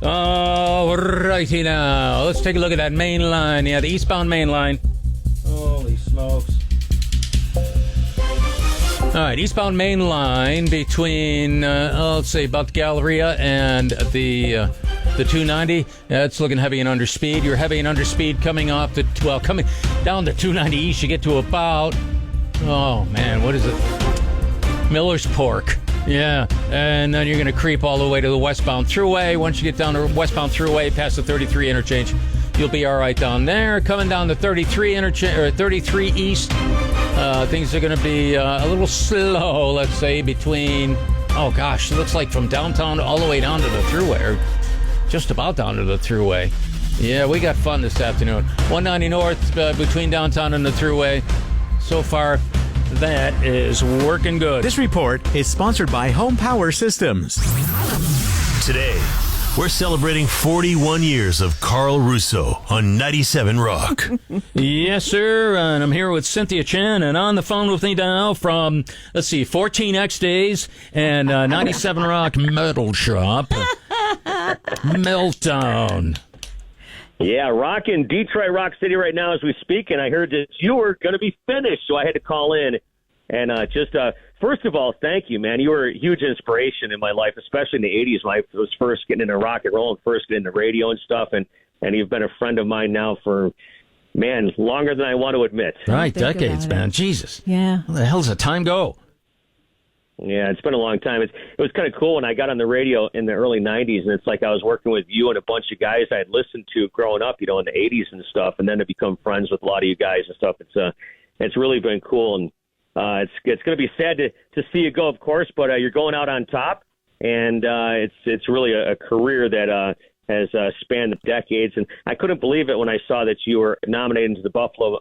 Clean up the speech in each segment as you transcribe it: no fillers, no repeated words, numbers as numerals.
All righty now. Let's take a look at that main line. Yeah, the eastbound main line. Holy smokes. All right, eastbound main line between, let's say, about the Galleria and the 290. It's looking heavy and under speed. You're heavy and under speed coming off coming down the 290 east. You get to about, oh man, what is it? Miller's Pork. Yeah, and then you're going to creep all the way to the westbound thruway. Once you get down to westbound thruway, past the 33 interchange, you'll be all right down there. Coming down the 33 interchange or 33 east, things are going to be a little slow. Let's say between, oh gosh, it looks like from downtown all the way down to the thruway, or just about down to the thruway. Yeah, we got fun this afternoon. 190 north between downtown and the thruway. So far, that is working good. This report is sponsored by Home Power Systems. Today, we're celebrating 41 years of Carl Russo on 97 Rock. Yes, sir. And I'm here with Cynthia Chen, and on the phone with me now from, 14X Days and 97 Rock Metal Shop, Meltdown. Yeah, rocking Detroit Rock City right now as we speak, and I heard that you were going to be finished, so I had to call in. And first of all, thank you, man. You were a huge inspiration in my life, especially in the 80s when I was first getting into rock and roll and first getting into radio and stuff, and you've been a friend of mine now for, man, longer than I want to admit. Right, decades, man. Jesus. Yeah. Where the hell does the time go? Yeah, it's been a long time. It was kind of cool when I got on the radio in the early 90s, and it's like I was working with you and a bunch of guys I had listened to growing up, in the 80s and stuff, and then to become friends with a lot of you guys and stuff. It's really been cool, and it's going to be sad to see you go, of course, but you're going out on top, and it's really a career that has spanned the decades, and I couldn't believe it when I saw that you were nominated into the Buffalo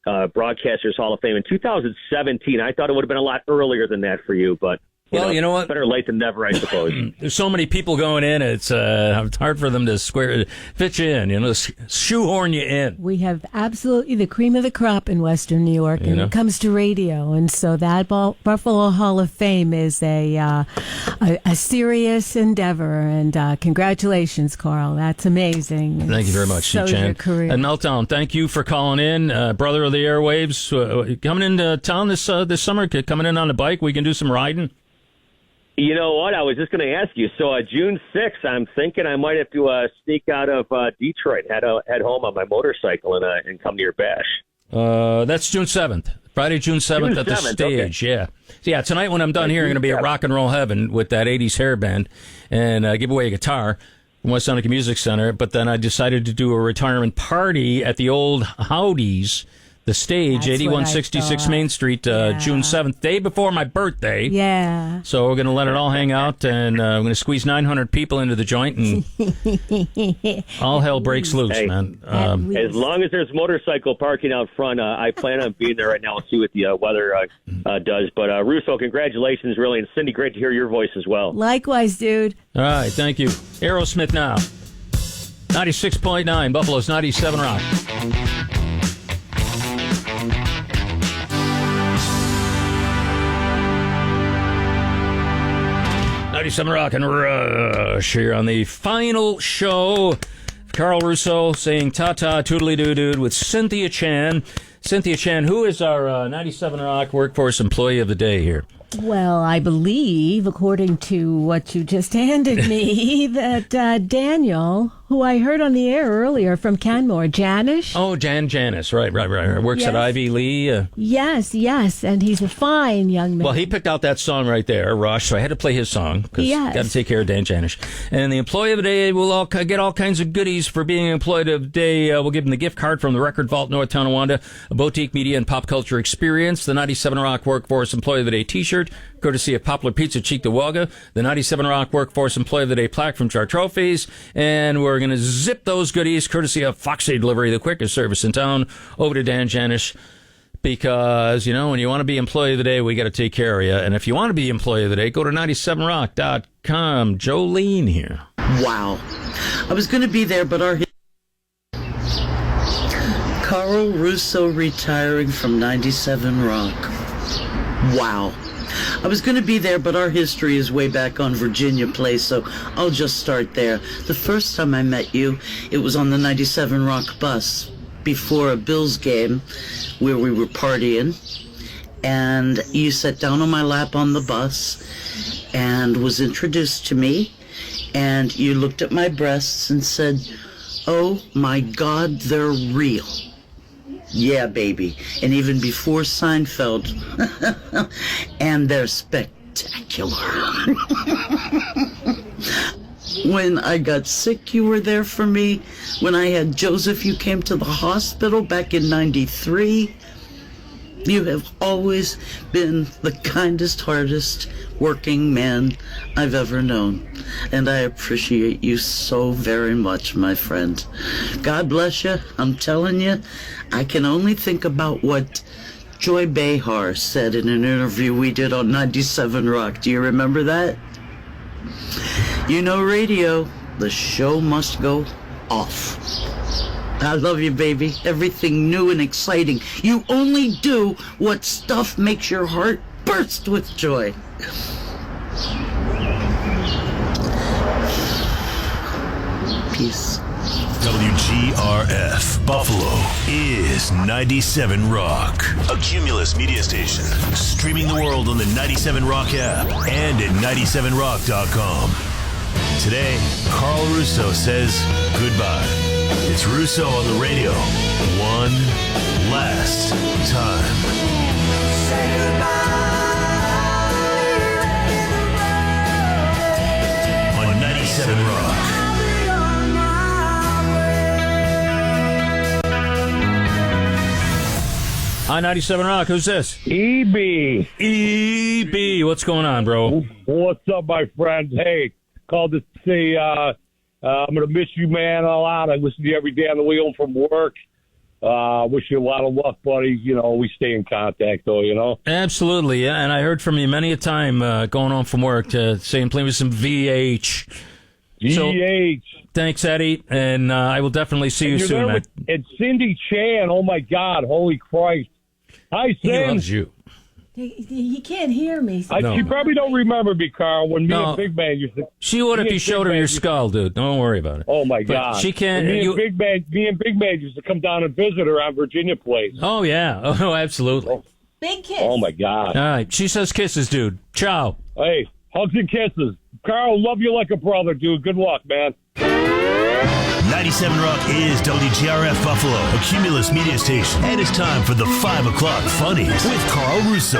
Broadcasters Hall of Fame in 2017. I thought it would have been a lot earlier than that for you, but you know what? Better late than never, I suppose. There's so many people going in, it's hard for them to fit you in, shoehorn you in. We have absolutely the cream of the crop in Western New York when it comes to radio, and so that Buffalo Hall of Fame is a serious endeavor, and congratulations, Carl. That's amazing. Thank you very much, so Chan. your career. And Meltdown, thank you for calling in, brother of the airwaves. Coming into town this summer, coming in on a bike, we can do some riding. You know what? I was just going to ask you. So June 6th, I'm thinking I might have to sneak out of Detroit, head home on my motorcycle and come to your bash. That's June 7th. Friday, June 7th at the stage, okay. Yeah, tonight when I'm done here, I'm going to be at Rock and Roll Heaven with that 80s hair band and give away a guitar from West Seneca Music Center. But then I decided to do a retirement party at the old Howdy's, the stage, 8166 Main Street, June 7th, day before my birthday. Yeah. So we're going to let it all hang out, and we're going to squeeze 900 people into the joint, and all hell breaks loose, man. As long as there's motorcycle parking out front, I plan on being there right now. We'll see what the weather does. But Russo, congratulations, really. And Cindy, great to hear your voice as well. Likewise, dude. All right, thank you. Aerosmith now. 96.9, Buffalo's 97 Rock. 97 Rock and Rush here on the final show. Carl Russo saying ta-ta, toodly-doo-doo with Cynthia Chan. Cynthia Chan, who is our 97 Rock Workforce Employee of the Day here? Well, I believe, according to what you just handed me, that Daniel, who I heard on the air earlier from Canmore, Janish. Oh, Janice, right. Works at Ivy Lee. Yes, and he's a fine young man. Well, he picked out that song right there, Rush, so I had to play his song, because got to take care of Dan Janish. And the Employee of the Day will all get all kinds of goodies for being Employee of the Day. We'll give him the gift card from the Record Vault, North Tonawanda, a boutique media and pop culture experience, the 97 Rock Workforce Employee of the Day t-shirt, courtesy of Poplar Pizza Cheektowaga, the 97 Rock Workforce Employee of the Day plaque from Jar Trophies, and we're going to zip those goodies courtesy of Foxy Delivery, the quickest service in town, over to Dan Janish, because, when you want to be Employee of the Day, we got to take care of you. And if you want to be Employee of the Day, go to 97rock.com. Jolene here. Wow. I was going to be there, but Carl Russo retiring from 97 Rock. Wow. I was going to be there, but our history is way back on Virginia Place, so I'll just start there. The first time I met you, it was on the 97 Rock bus before a Bills game where we were partying, and you sat down on my lap on the bus and was introduced to me, and you looked at my breasts and said, "Oh my God, they're real." Yeah, baby. And even before Seinfeld. And they're spectacular. When I got sick, you were there for me. When I had Joseph, you came to the hospital back in '93. You have always been the kindest, hardest working man I've ever known. And I appreciate you so very much, my friend. God bless you. I'm telling you, I can only think about what Joy Behar said in an interview we did on 97 Rock. Do you remember that? You know, radio, the show must go off. I love you, baby. Everything new and exciting. You only do what stuff makes your heart burst with joy. Peace. WGRF Buffalo is 97 Rock. A Cumulus media station. Streaming the world on the 97 Rock app and at 97rock.com. Today, Carl Russo says goodbye. It's Russo on the radio. One last time. Say goodbye. On 97 Rock. Hi, 97 Rock. Who's this? EB. EB. What's going on, bro? What's up, my friend? Hey, called to say I'm going to miss you, man, a lot. I listen to you every day on the way home from work. Wish you a lot of luck, buddy. You know, we stay in contact, though, you know? Absolutely, yeah. And I heard from you many a time going home from work saying, play with some VH. VH. So, thanks, Eddie. And I will definitely see you soon, man. And Cindy Chan. Oh, my God. Holy Christ. Hi, Cindy. He loves you. He can't hear me. No. She probably don't remember me, Carl, when me and Big Man used to... She would if you showed her your skull, dude. Don't worry about it. Oh, my But God. she can't... Me and Big Man used to come down and visit her on Virginia Place. Oh, yeah. Oh, absolutely. Big kiss. Oh, my God. All right. She says kisses, dude. Ciao. Hey, hugs and kisses. Carl, love you like a brother, dude. Good luck, man. 97 Rock is WGRF Buffalo, a Cumulus media station. And it's time for the 5 o'clock funnies with Carl Russo.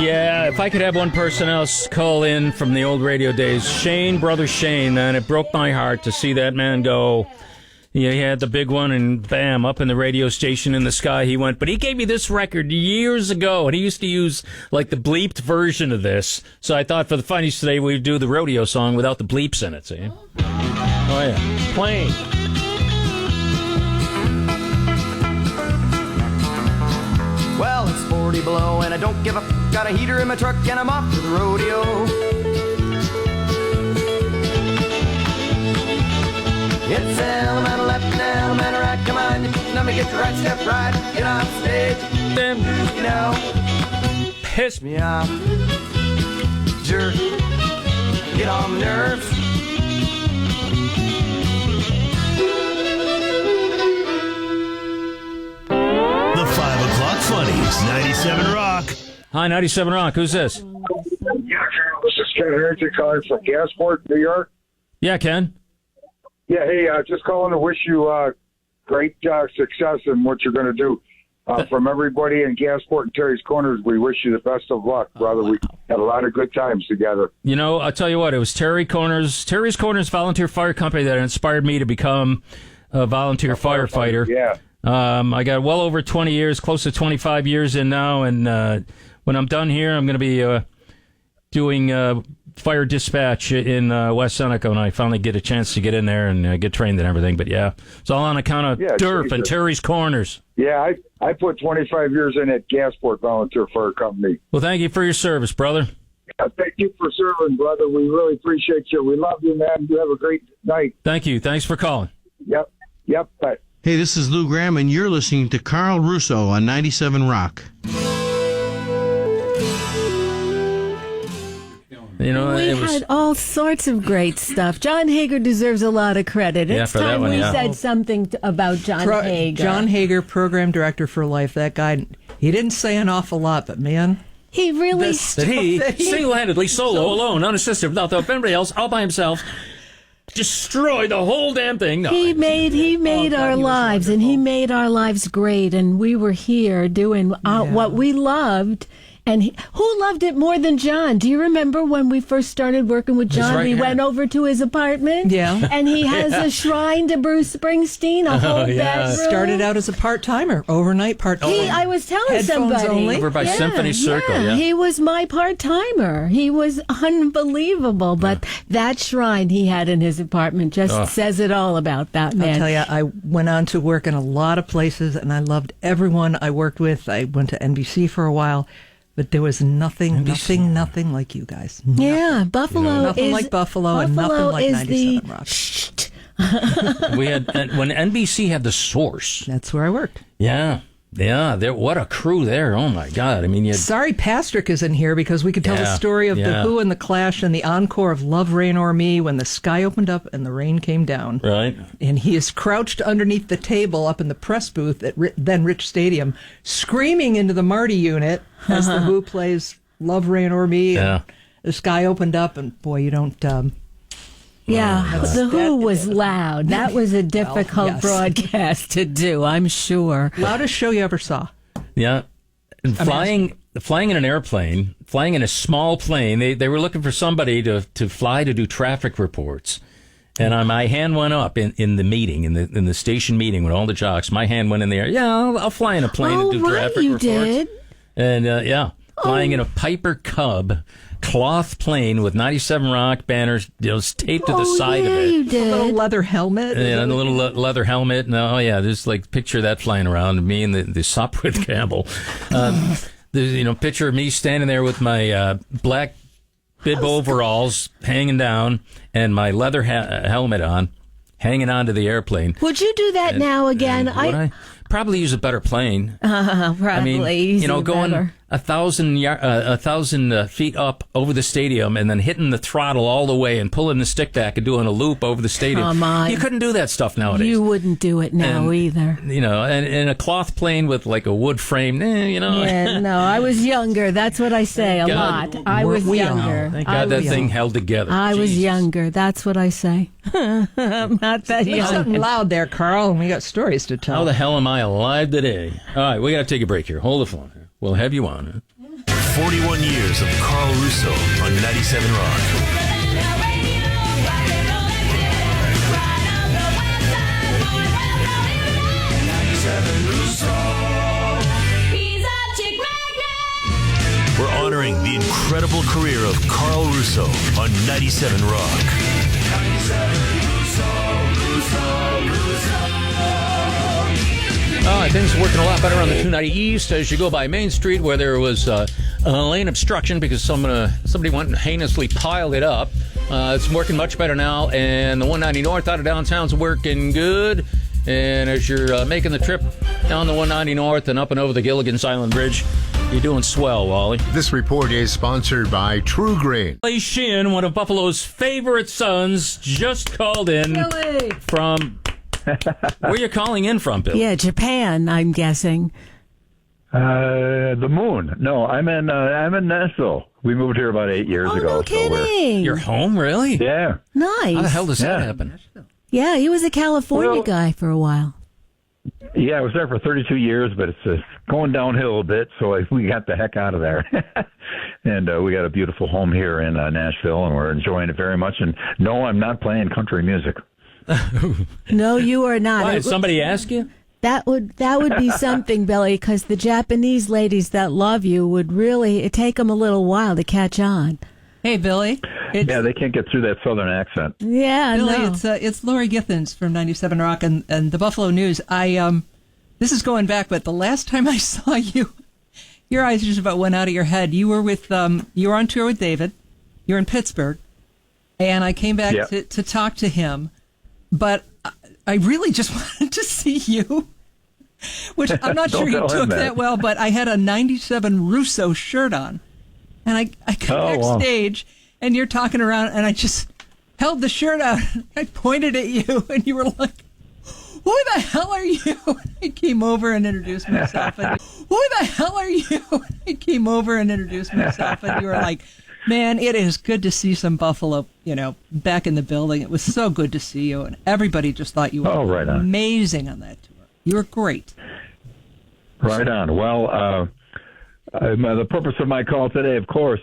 Yeah, if I could have one person else call in from the old radio days, Shane, brother Shane, man, it broke my heart to see that man go. Yeah, he had the big one, and bam, up in the radio station in the sky he went. But he gave me this record years ago, and he used to use, like, the bleeped version of this. So I thought for the funnies today, we'd do the rodeo song without the bleeps in it, see? Oh, yeah. Plain. Well, it's 40 below, and I don't give a f***. Got a heater in my truck, and I'm off to the rodeo. It's an element left and an element right. Come on, let me get the right step right. Get on stage, Damn. you know. Piss me. Me off, jerk, get on my nerves. The 5 o'clock funnies, 97 Rock. Hi, 97 Rock. Who's this? Yeah, Carl, this is Ken Harrington calling from Gasport, New York. Yeah, Ken. Yeah, hey, just calling to wish you great success in what you're going to do. From everybody in Gasport and Terry's Corners, we wish you the best of luck, brother. We had a lot of good times together. You know, I'll tell you what, it was Terry's Corners Volunteer Fire Company that inspired me to become a volunteer firefighter. Yeah. I got well over 20 years, close to 25 years in now, and when I'm done here, I'm going to be doing fire dispatch in West Seneca when I finally get a chance to get in there and get trained and everything. But yeah, it's all on account of DERF and Terry's Corners. Yeah, I put 25 years in at Gasport Volunteer Fire Company. Well, thank you for your service, brother. Yeah, thank you for serving, brother. We really appreciate you. We love you, man. You have a great night. Thank you. Thanks for calling. Yep. Bye. Hey, this is Lou Graham, and you're listening to Carl Russo on 97 Rock. You know, we had all sorts of great stuff. John Hager deserves a lot of credit. Yeah, It's for that time one, we yeah. said something about John Hager. John Hager, program director for life. That guy, he didn't say an awful lot, but man, he really that he single-handedly, alone, unassisted, without anybody else, all by himself, destroyed the whole damn thing. No, He made our lives, and he made our lives great, and we were here doing what we loved. And who loved it more than John? Do you remember when we first started working with John? right We hand. went over to his apartment. Yeah. And he has a shrine to Bruce Springsteen, a whole bedroom. started out as a part-timer, overnight part-timer. I was telling Headphones somebody. only? Over by Symphony Circle, yeah. He was my part-timer. He was unbelievable. But that shrine he had in his apartment just says it all about that man. I'll tell you, I went on to work in a lot of places, and I loved everyone I worked with. I went to NBC for a while, but there was nothing like you guys. Yeah, Buffalo Nothing is like Buffalo and nothing like is 97 Rock. We had when NBC had The Source. That's where I worked. Yeah. What a crew there! Oh my God! I mean, you. Sorry, Pastrick isn't here because we could tell the story of the Who and the Clash and the encore of "Love, Rain or Me" when the sky opened up and the rain came down. Right. And he is crouched underneath the table up in the press booth at then Rich Stadium, screaming into the Marty unit as the Who plays "Love, Rain or Me." Yeah. And the sky opened up, and boy, you don't. The Who was loud. That was a difficult yes. broadcast to do, I'm sure. Loudest show you ever saw. Yeah. And flying in an airplane, flying in a small plane, they were looking for somebody to fly to do traffic reports. And my hand went up in the meeting, in the station meeting with all the jocks. My hand went in the air. Yeah, I'll fly in a plane and do traffic reports. Did. And flying in a Piper Cub cloth plane with 97 Rock banners taped to the side of it. You did. A little leather helmet. And a little leather helmet. And, just like picture that flying around, me and the Sopwith Campbell. There's, picture of me standing there with my black bib overalls hanging down and my leather helmet on, hanging onto the airplane. Would you do that now again? Would I probably use a better plane. Probably. I mean, going better. 1,000 feet up over the stadium and then hitting the throttle all the way and pulling the stick back and doing a loop over the stadium. Come on. You couldn't do that stuff nowadays. You wouldn't do it now either. And a cloth plane with like a wood frame, Yeah, no, I was younger. That's what I say a lot. I was younger. Thank God that thing held together. I was younger. That's what I say. I'm not that There's young. something loud there, Carl, and we got stories to tell. How the hell am I alive today? All right, we got to take a break here. Hold the phone. We'll have you on. 41 years of Carl Russo on 97 Rock. We're honoring the incredible career of Carl Russo on 97 Rock. 97 Things are working a lot better on the 290 East as you go by Main Street, where there was a lane obstruction because somebody went and heinously piled it up. It's working much better now, and the 190 North out of downtown's working good. And as you're making the trip down the 190 North and up and over the Gilligan's Island Bridge, you're doing swell, Wally. This report is sponsored by True Grain. Sheehan, one of Buffalo's favorite sons, just called in from... Where are you calling in from, Bill? Yeah, Japan, I'm guessing. The moon. No, I'm in Nashville. We moved here about 8 years ago. No kidding. You're home, really? Yeah. Nice. How the hell does that happen? Yeah, he was a California guy for a while. Yeah, I was there for 32 years, but it's going downhill a bit, so we got the heck out of there. And we got a beautiful home here in Nashville, and we're enjoying it very much. And no, I'm not playing country music. No, you are not. Why, did somebody ask you? That would be something, Billy, because the Japanese ladies that love you would really take them a little while to catch on. Hey, Billy. Yeah, they can't get through that southern accent. Yeah, Billy, no. it's Lori Githens from 97 Rock and the Buffalo News. This is going back, but the last time I saw you, your eyes just about went out of your head. You were you were on tour with David. You were in Pittsburgh, and I came back to talk to him. But I really just wanted to see you, which I'm not sure you took that well, but I had a 97 Russo shirt on. And I come backstage, and you're talking around, and I just held the shirt out. I pointed at you, and you were like, "Who the hell are you?" I came over and introduced myself. And, "Who the hell are you?" I came over and introduced myself, and you were like, "Man, it is good to see some Buffalo, back in the building. It was so good to see you." And everybody just thought you were amazing on that tour. You were great. Right on. Well, the purpose of my call today, of course,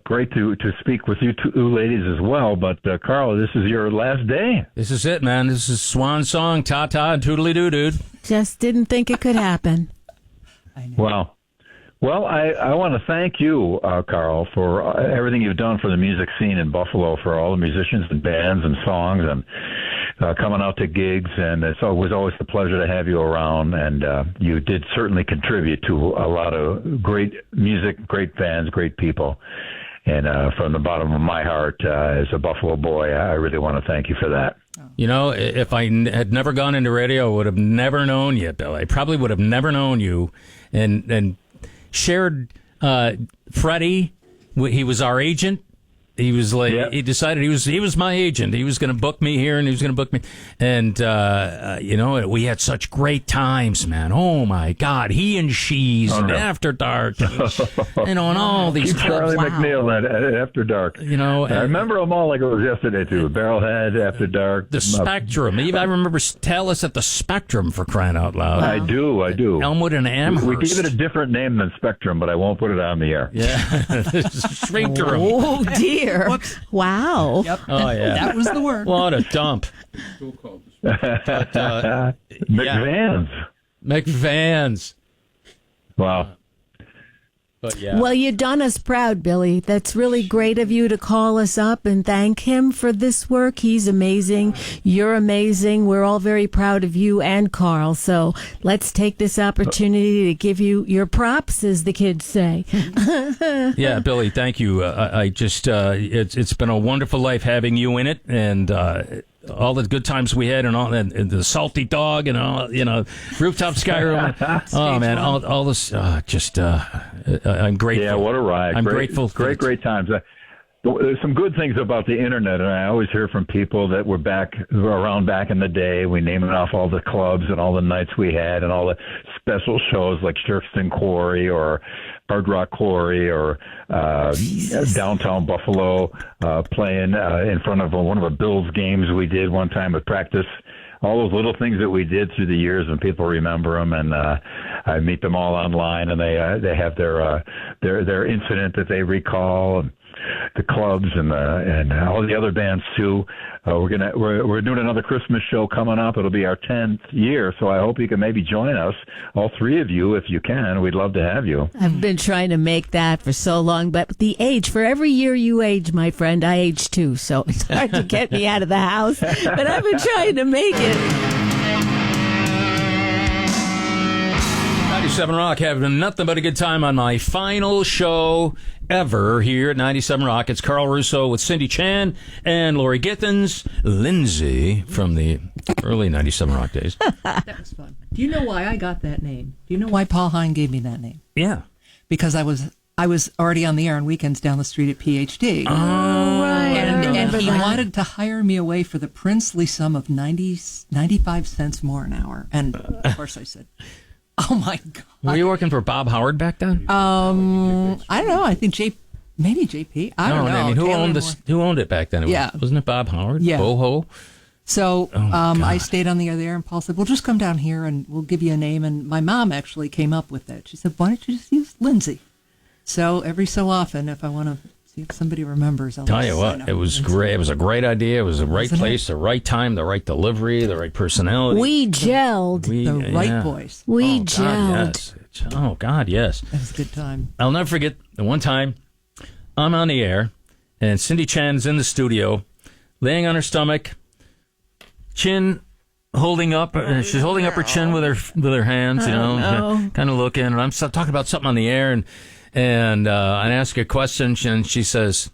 great to speak with you two ladies as well. But, Carl, this is your last day. This is it, man. This is swan song, ta-ta, and toodly-doo, dude. Just didn't think it could happen. I know. Well, I want to thank you, Carl, for everything you've done for the music scene in Buffalo, for all the musicians and bands and songs and coming out to gigs. And it was always a pleasure to have you around. And you did certainly contribute to a lot of great music, great bands, great people. And from the bottom of my heart, as a Buffalo boy, I really want to thank you for that. If I had never gone into radio, I would have never known you, Bill. I probably would have never known you. And shared Freddie. He was our agent. He was like, he decided he was my agent. He was going to book me here, and he was going to book me. And, we had such great times, man. Oh, my God. He and She's and After Dark. And all these Keep Charlie McNeil at After Dark. I remember them all like it was yesterday, too. Barrelhead, After Dark. The Spectrum. I remember Talas at the Spectrum, for crying out loud. I do. Elmwood and Amherst. We gave it a different name than Spectrum, but I won't put it on the air. Yeah. Spectrum. Oh, dear. Whoops. Wow. Yep. Oh, yeah. That was the word. What a dump. McVans. Wow. But yeah. Well, you done us proud, Billy. That's really great of you to call us up and thank him for this work. He's amazing. You're amazing. We're all very proud of you and Carl. So let's take this opportunity to give you your props, as the kids say. Yeah, Billy, thank you. I just, it's been a wonderful life having you in it, and all the good times we had, and all, and the salty dog, and all, rooftop sky room. Oh man, all this, I'm grateful. Yeah, what a ride! I'm grateful. Great times. There's some good things about the internet, and I always hear from people that were around back in the day. We naming off all the clubs and all the nights we had, and all the special shows like Shirkston Quarry or Hard Rock Quarry or downtown Buffalo, playing in front of one of the Bills games we did one time at practice. All those little things that we did through the years, and people remember them, and I meet them all online, and they have their incident that they recall, and the clubs and all the other bands too. We're doing another Christmas show coming up. It'll be our 10th year, so I hope you can maybe join us, all three of you, if you can. We'd love to have you. I've been trying to make that for so long, but the age, for every year you age, my friend, I age too, so it's hard to get me out of the house, but I've been trying to make it. 97 Rock, having nothing but a good time on my final show ever here at 97 Rock. It's Carl Russo with Cindy Chan and Lori Githens, Lindsay from the early 97 Rock days. That was fun. Do you know why I got that name? Do you know why Paul Hine gave me that name? Yeah. Because I was already on the air on weekends down the street at PhD. Oh, right. And he wanted to hire me away for the princely sum of 95 cents more an hour. And, of course, I said, oh, my God. Were you working for Bob Howard back then? I don't know. I think maybe JP. I don't know. I mean, who owned it back then? Wasn't it Bob Howard? Yeah. Boho? So I stayed on the air there, and Paul said, well, just come down here, and we'll give you a name. And my mom actually came up with that. She said, why don't you just use Lindsay? So every so often, if I want to see if somebody remembers, I'll tell you what, it was great. It was a great idea. It was the right place, the right time, the right delivery, the right personality. We gelled. The right voice. We gelled. God, yes. Oh, God, yes. That was a good time. I'll never forget the one time I'm on the air, and Cindy Chan's in the studio, laying on her stomach, chin holding up. She's holding up her chin with her hands, kind of looking. And I'm talking about something on the air, and I ask her a question, and she says,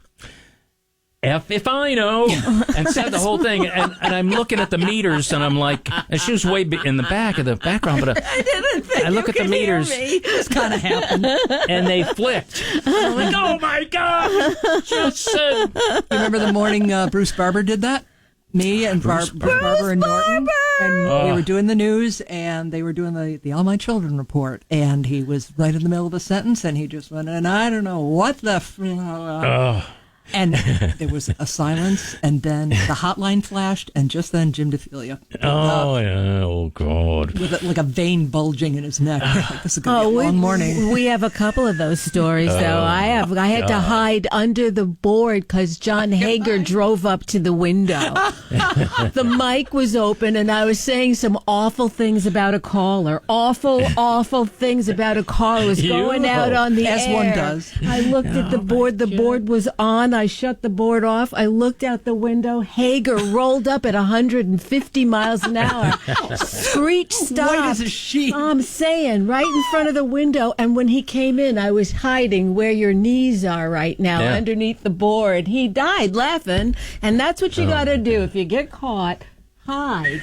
F if I know, and said the whole thing. And I'm looking at the meters, and I'm like, and she was way in the back of the background, but I didn't think I look at the meters. This kind of happened. And they flipped. I'm like, oh my God! Just said. You remember the morning Bruce Barber did that? Me and Bruce Barber and Norton. And we were doing the news, and they were doing the All My Children report. And he was right in the middle of a sentence, and he just went, and I don't know what the... And there was a silence, and then the hotline flashed, and just then Jim DeFilia. Oh God! With like a vein bulging in his neck. Like, this is going to be a long morning. We have a couple of those stories, though. I had to hide under the board because John Hager drove up to the window. The mic was open, and I was saying some awful things about a caller. Awful things about a caller. It was going out on the air. As one does. I looked at the board. The board was on. I shut the board off. I looked out the window. Hager rolled up at 150 miles an hour. Screech stopped. White as a sheet. I'm saying, right in front of the window. And when he came in, I was hiding where your knees are right now, underneath the board. He died laughing. And that's what you got to do. If you get caught, hide.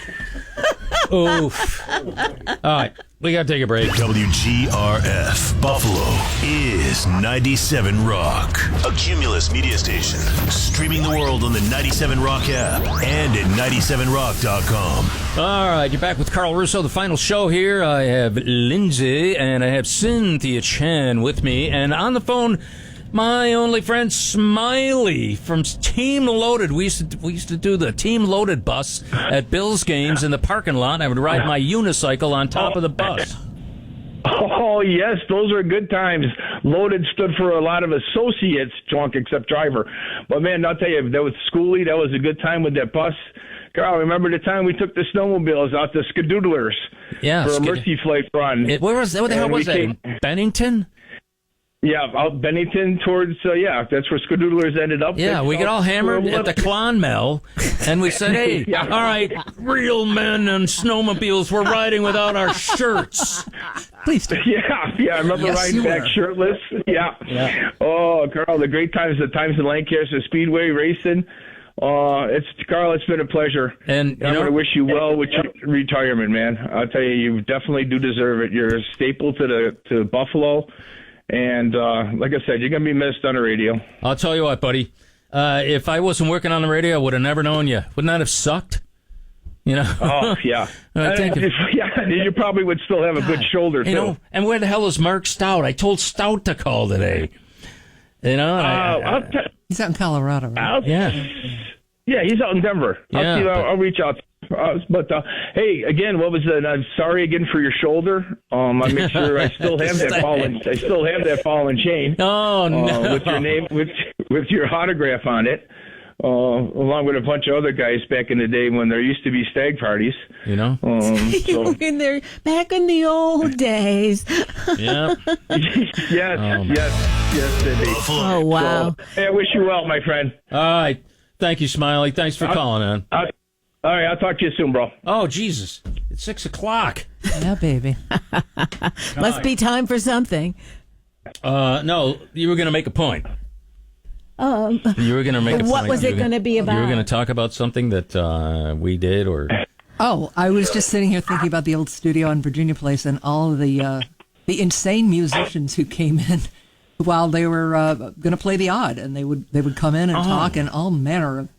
Oof. All right. We got to take a break. WGRF Buffalo is 97 Rock. A Cumulus media station. Streaming the world on the 97 Rock app and at 97rock.com. All right, you're back with Carl Russo, the final show here. I have Lindsay and I have Cynthia Chan with me. And on the phone, my only friend Smiley from Team Loaded. We used to do the Team Loaded bus at Bills games in the parking lot. I would ride my unicycle on top of the bus. Oh, yes, those are good times. Loaded stood for a lot of associates, drunk except driver. But, man, I'll tell you, that was Schoolie. That was a good time with that bus. Carl, remember the time we took the snowmobiles out to Skadoodlers for a Mercy Flight run? What the hell was that? Bennington? Yeah, out Bennington towards, that's where Skadoodlers ended up. Yeah, we got all hammered at the Clonmel, and we said, hey, all right, real men and snowmobiles, we're riding without our shirts. Please do. Yeah, I remember riding back shirtless. Yeah. Oh, Carl, the great times, the times in Lancaster Speedway racing. Carl, it's been a pleasure. And I'm going to wish you well with your retirement, man. I'll tell you, you definitely do deserve it. You're a staple to Buffalo. And like I said, you're going to be missed on the radio. I'll tell you what, buddy. If I wasn't working on the radio, I would have never known you. Wouldn't that have sucked? You know? Oh, yeah. You probably would still have a good shoulder, too. You know, and where the hell is Mark Stout? I told Stout to call today. You know? He's out in Colorado, right? Yeah, he's out in Denver. I'll reach out. But hey, again, what was that? I'm sorry again for your shoulder. I make sure I still have that fallen chain. Oh no! With your name, with your autograph on it, along with a bunch of other guys back in the day when there used to be stag parties. You know, in there back in the old days. Yeah. Yes, Cindy. Oh wow! So, hey, I wish you well, my friend. All right, thank you, Smiley. Thanks for calling, man. All right, I'll talk to you soon, bro. Oh, Jesus. It's 6:00. Yeah, baby. Must be time for something. No, you were going to make a point. You were going to make a point. What was it going to be about? You were going to talk about something that we did, or... Oh, I was just sitting here thinking about the old studio on Virginia Place and all of the insane musicians who came in while they were going to play the odd, and they would come in and talk, and all manner of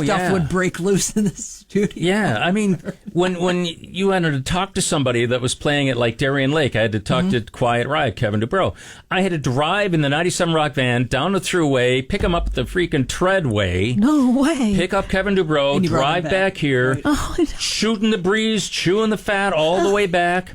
stuff would break loose in the studio. Yeah, I mean, when you wanted to talk to somebody that was playing at like Darien Lake, I had to talk to Quiet Riot, Kevin Dubrow. I had to drive in the 97 Rock van down the thruway, pick him up at the freaking Treadway. No way. Pick up Kevin Dubrow, drive back here, shooting the breeze, chewing the fat all the way back.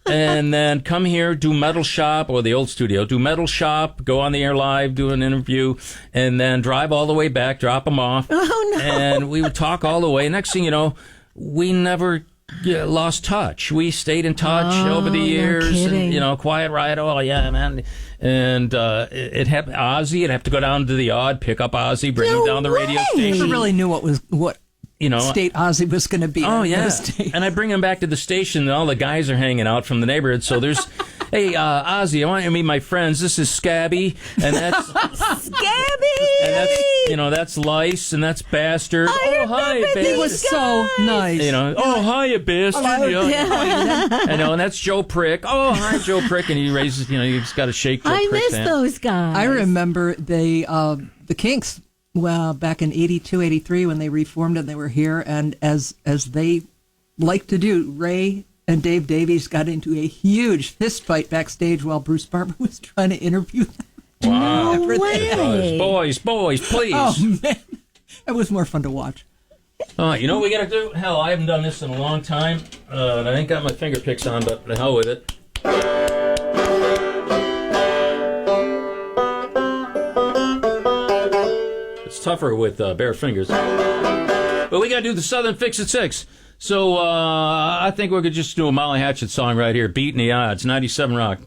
And then come here, do Metal Shop, or the old studio, do Metal Shop, go on the air live, do an interview, and then drive all the way back, drop them off. Oh, no. And we would talk all the way. Next thing you know, we never lost touch. We stayed in touch over the years. No and, Quiet Riot, oh, yeah, man. And it had Ozzy. I'd have to go down to the odd, pick up Ozzy, bring him down the radio station. Never really knew what state Ozzy was going to be. Oh, yeah. And I bring him back to the station, and all the guys are hanging out from the neighborhood. So there's, hey, Ozzy, I want you to meet my friends. This is Scabby. And that's... Scabby! And That's Lice and that's Bastard. I hi, remember Bastard. It was so nice. Hiya, Bastard. And that's Joe Prick. Oh, hi, Joe Prick. And he raises, he's got to shake Joe I Prick's miss hand. those guys. I remember the Kinks, back in 82, 83 when they reformed and they were here, and as they like to do, Ray and Dave Davies got into a huge fist fight backstage while Bruce Barber was trying to interview them. Wow. No way. Boys, please. Oh, man. It was more fun to watch. You know what we got to do? Hell, I haven't done this in a long time. And I ain't got my finger picks on, but the hell with it. It's tougher with bare fingers. But we got to do the Southern Fix at 6. So I think we could just do a Molly Hatchet song right here, Beating the Odds, 97 Rock.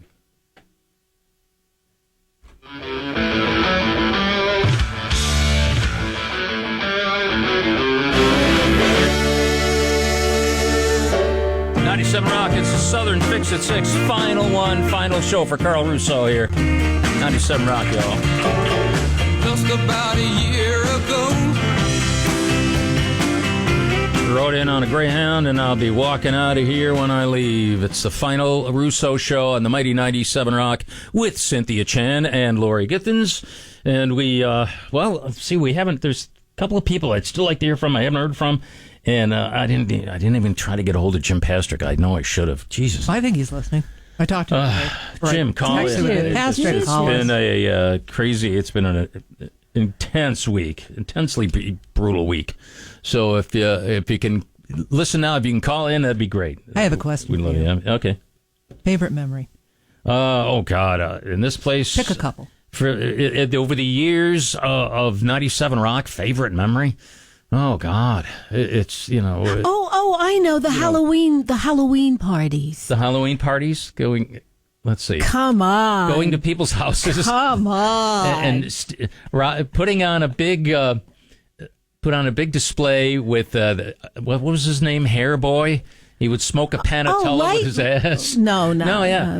Rock, it's the Southern Fix at 6. Final show for Carl Russo here. 97 Rock, y'all. Just about a year ago. Rode in on a Greyhound, and I'll be walking out of here when I leave. It's the final Russo show on the mighty 97 Rock with Cynthia Chan and Lori Githens. And we there's a couple of people I'd still like to hear from, I haven't heard from. And I didn't even try to get a hold of Jim Pastrick. I know I should have. Jesus. I think he's listening. I talked to him. Jim, call in. It's been a crazy, it's been an intense week, intensely brutal week. So if you can listen now, if you can call in, that'd be great. I have a question. We love you. Okay. Favorite memory? Oh, God. In this place. Pick a couple. Over the years of 97 Rock, favorite memory? Oh God, it's I know the Halloween parties. The Halloween parties going. Let's see. Come on, going to people's houses. Come on, and putting on a big display with what was his name? Hair Boy. He would smoke a Panatella with his ass. No,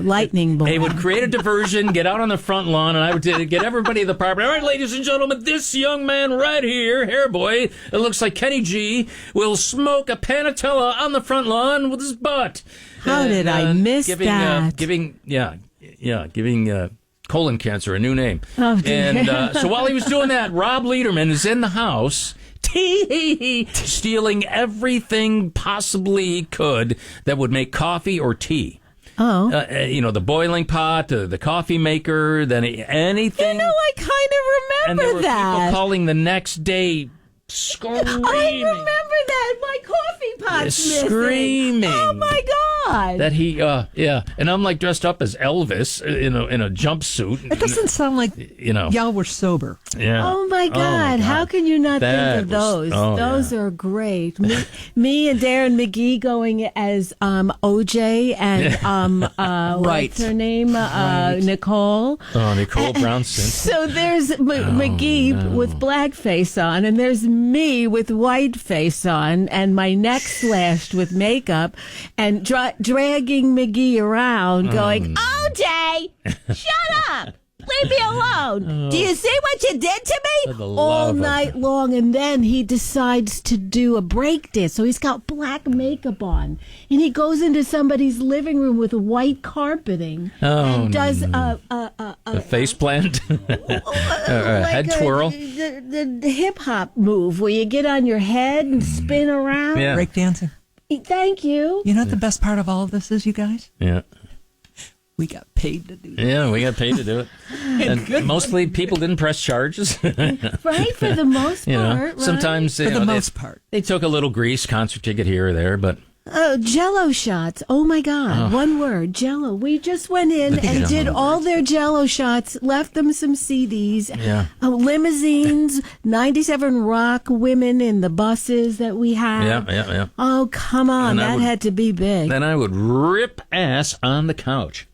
Lightning Boy. He would create a diversion, get out on the front lawn, and I would get everybody at the property. All right, ladies and gentlemen, this young man right here, Hair Boy, it looks like Kenny G, will smoke a Panatella on the front lawn with his butt. How did I miss that? Giving colon cancer a new name. Oh, dear. And so while he was doing that, Rob Lederman is in the house, stealing everything possibly he could that would make coffee or tea. Oh. The boiling pot, the coffee maker, then anything. I kind of remember and there were that. People calling the next day screaming. I remember that. My coffee pot's missing. Screaming. Oh, my God. That he, and I'm like dressed up as Elvis in a jumpsuit. It doesn't sound like y'all were sober. Yeah. Oh my God! How can you not think of those? Those yeah. are great. Me and Darren McGee going as OJ and what's her name? Nicole. Oh, Nicole Brownson. So there's McGee with blackface on, and there's me with white face on, and my neck slashed with makeup, and dragging McGee around, going, OJ, shut up. Leave me alone. Do you see what you did to me? All night long. And then he decides to do a break dance. So he's got black makeup on. And he goes into somebody's living room with white carpeting. And does a face plant? a head twirl? The hip-hop move where you get on your head and spin around. Yeah. Break dancing. Thank you. You know what the best part of all of this is, you guys? Yeah. We got paid to do it. Yeah, we got paid to do it. And mostly people didn't press charges. Right, for the most part. Right? Sometimes for the most part. They took a little grease, concert ticket here or there, but... Jello shots. Oh, my God. One word, Jello. We just went in and did all their Jello shots, left them some CDs, limousines, 97 Rock women in the buses that we had. Yeah. Oh, come on. That had to be big. Then I would rip ass on the couch.